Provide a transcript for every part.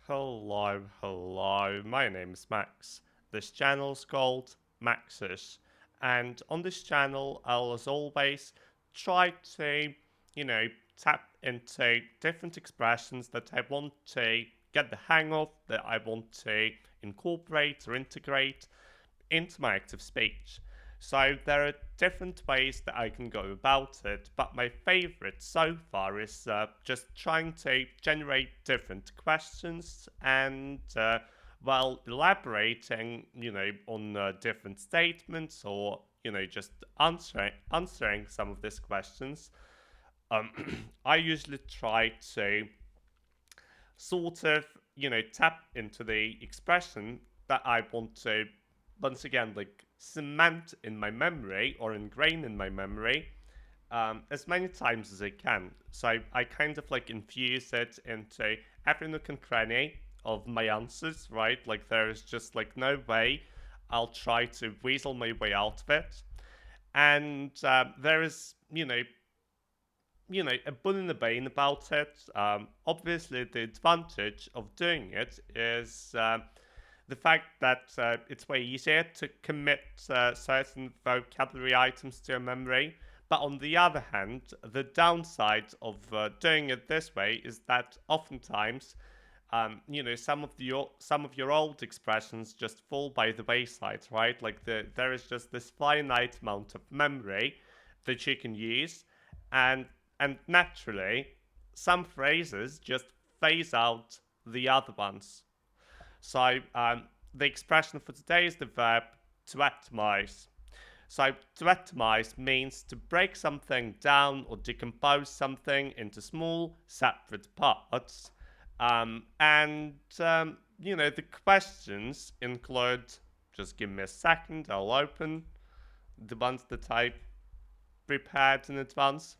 Hello, my name is Max. This channel's called Maxis, and on this channel, I'll as always try to, you know, tap into different expressions that I want to get the hang of, that I want to incorporate or integrate into my active speech. So there are different ways that I can go about it, but my favorite so far is just trying to generate different questions and while elaborating, on different statements or just answering some of these questions. Um, I usually try to sort of tap into the expression that I want to once again like cement in my memory or ingrain in my memory as many times as I can. So I kind of like infuse it into every nook and cranny of my answers, right? Like there is just like no way I'll try to weasel my way out of it. And there is, a bull in the bane about it. Obviously, the advantage of doing it is the fact that it's way easier to commit certain vocabulary items to your memory. But on the other hand, the downside of doing it this way is that oftentimes, some of your old expressions just fall by the wayside, right? Like there is just this finite amount of memory that you can use, and naturally, some phrases just phase out the other ones. So the expression for today is the verb to atomize. So to atomize means to break something down or decompose something into small, separate parts. The questions include, just give me a second, I'll open the ones that I prepared in advance.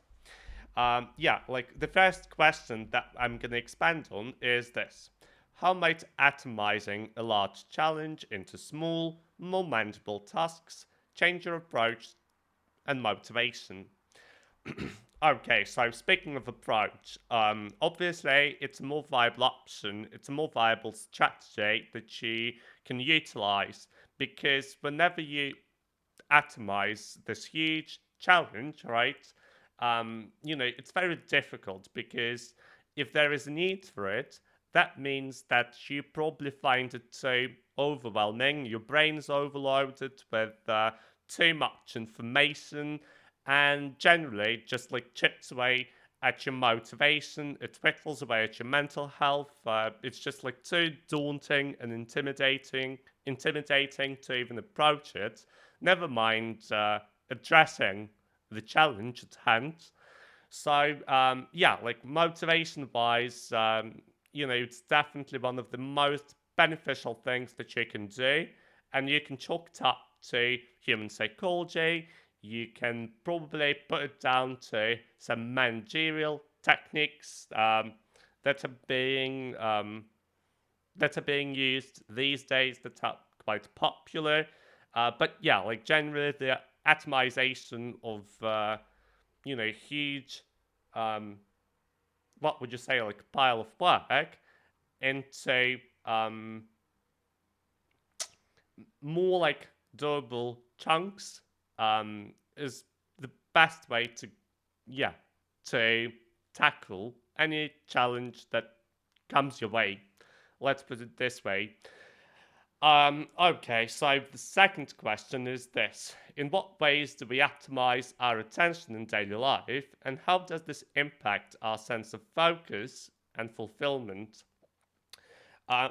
Like the first question that I'm going to expand on is this. How might atomizing a large challenge into small, more manageable tasks change your approach and motivation? Okay, so speaking of approach, obviously it's a more viable option, it's a more viable strategy that you can utilize because whenever you atomize this huge challenge, right? It's very difficult because if there is a need for it, that means that you probably find it too overwhelming. Your brain's overloaded with too much information, and generally just like chips away at your motivation. It whittles away at your mental health. It's just like too daunting and intimidating to even approach it. Never mind addressing the challenge at hand. So like motivation wise, it's definitely one of the most beneficial things that you can do, and you can chalk it up to human psychology. You can probably put it down to some managerial techniques that are being used these days that are quite popular. But yeah, like generally the atomization of huge um, what would you say like pile of work into more like doable chunks is the best way to yeah to tackle any challenge that comes your way. Let's put it this way. Okay, so the second question is this. In what ways do we atomize our attention in daily life, and how does this impact our sense of focus and fulfillment?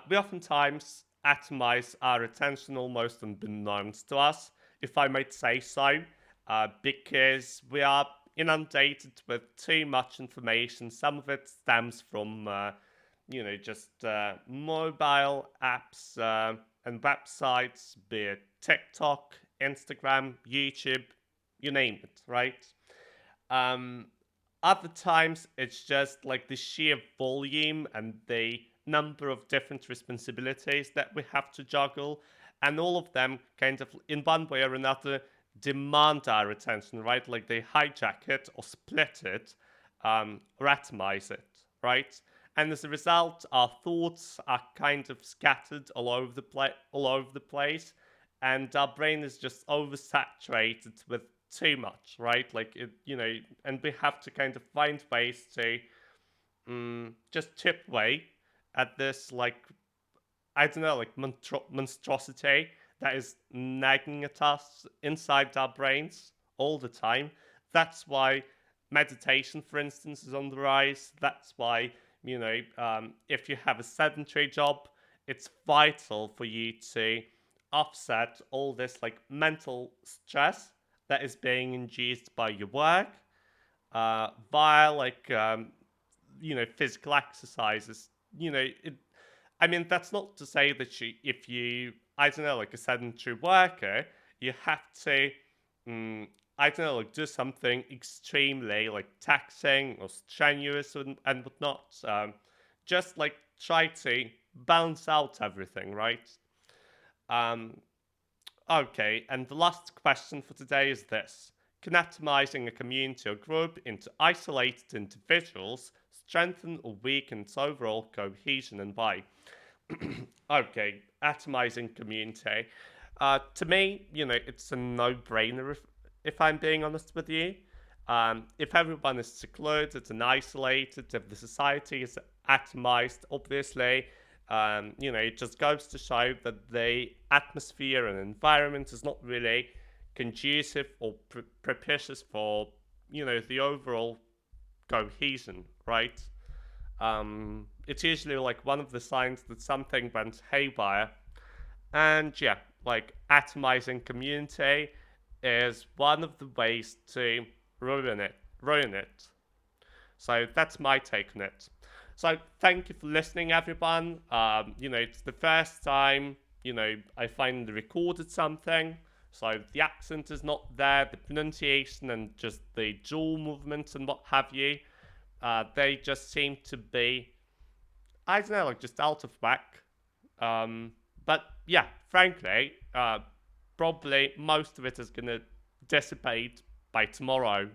We oftentimes atomize our attention almost unbeknownst to us, if I might say so, because we are inundated with too much information. Some of it stems from, just mobile apps and websites, be it TikTok, Instagram, YouTube, you name it, right? Um, Other times, it's just like the sheer volume and the number of different responsibilities that we have to juggle, and all of them kind of, in one way or another, demand our attention, right? Like they hijack it or split it or atomize it, right? and as a result, our thoughts are kind of scattered all over the place, and our brain is just oversaturated with too much, right? Like it, and we have to kind of find ways to just chip away at this, like, I don't know, like monstrosity that is nagging at us inside our brains all the time. That's why meditation, for instance, is on the rise. That's why, if you have a sedentary job, it's vital for you to offset all this like mental stress that is being induced by your work via like physical exercises. I mean, that's not to say that if you, I don't know, like a sedentary worker, you have to, I don't know, like do something extremely like taxing or strenuous and whatnot. Just like try to balance out everything, right? Um, okay, and the last question for today is this. Can atomizing a community or group into isolated individuals strengthen or weaken its overall cohesion, and why? Okay, atomizing community. To me, it's a no-brainer if I'm being honest with you. If everyone is secluded and isolated, if the society is atomized, obviously, it just goes to show that the atmosphere and environment is not really conducive or propitious for, the overall cohesion, right? It's usually like one of the signs that something went haywire. And yeah, like atomizing community is one of the ways to ruin it. So that's my take on it. So thank you for listening, everyone. It's the first time, I finally recorded something. So the accent is not there, the pronunciation and just the jaw movements and what have you. They just seem to be, I don't know, like just out of whack. But yeah, frankly, probably most of it is gonna dissipate by tomorrow.